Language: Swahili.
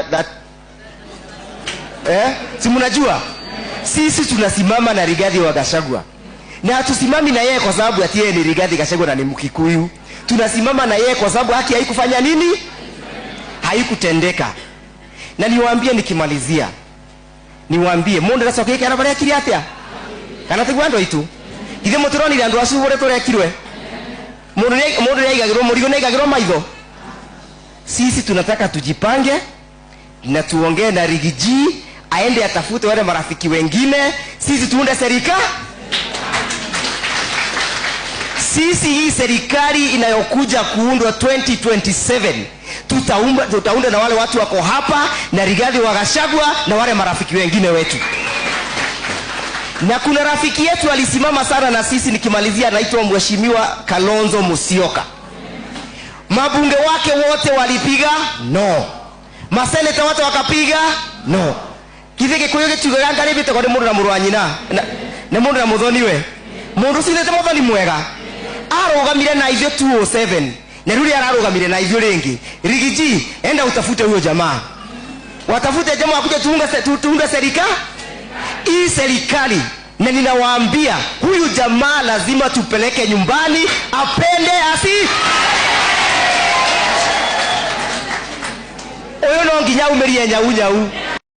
that si mnajua sisi tunasimama na Rigathi wa Gachagua, na hatusimami na yeye kwa sababu ati yeye ni Rigathi Gachagua na ni Mkikuyu. Tunasimama na yeye kwa sababu haki haikufanya nini, haikutendeka. Na niwaambie nikimalizia, niwaambie mundu racoke kana bare akiri atia kana tigwando itu ithe muturoni ri andu acu bore turekirwe mundu yaigagirwo murigo naigagirwo maitho. Sisi tunataka tujipange na tuongee na Rigiji aende atafute wale marafiki wengine, sisi tuunde serikali. Sisi hii serikali inayokuja kuundwa 2027 tutaunda na wale watu wako hapa na Rigathi wa Gachagua na wale marafiki wengine wetu. Na kuna rafiki yetu alisimama sana na sisi, nikimalizia, anaitwa Mheshimiwa Kalonzo Musyoka. Mabunge wake wote walipiga no, maseneta wote wakapiga no. Kitheke kuyoge tuganga rebite kwa mundu na murwanyina na mundu na muthoniwe mundu sinete muthoni mwega arogamire na ivyo 207 na rudi ararogamire na ivyo rengi. Rigiji, enda utafute huyo jamaa, watafute jamaa akuje tuunge serikali hii serikali. Na ninawaambia huyu jamaa lazima tupeleke nyumbani, apende asi oyo no nginya umerie nyau nyau.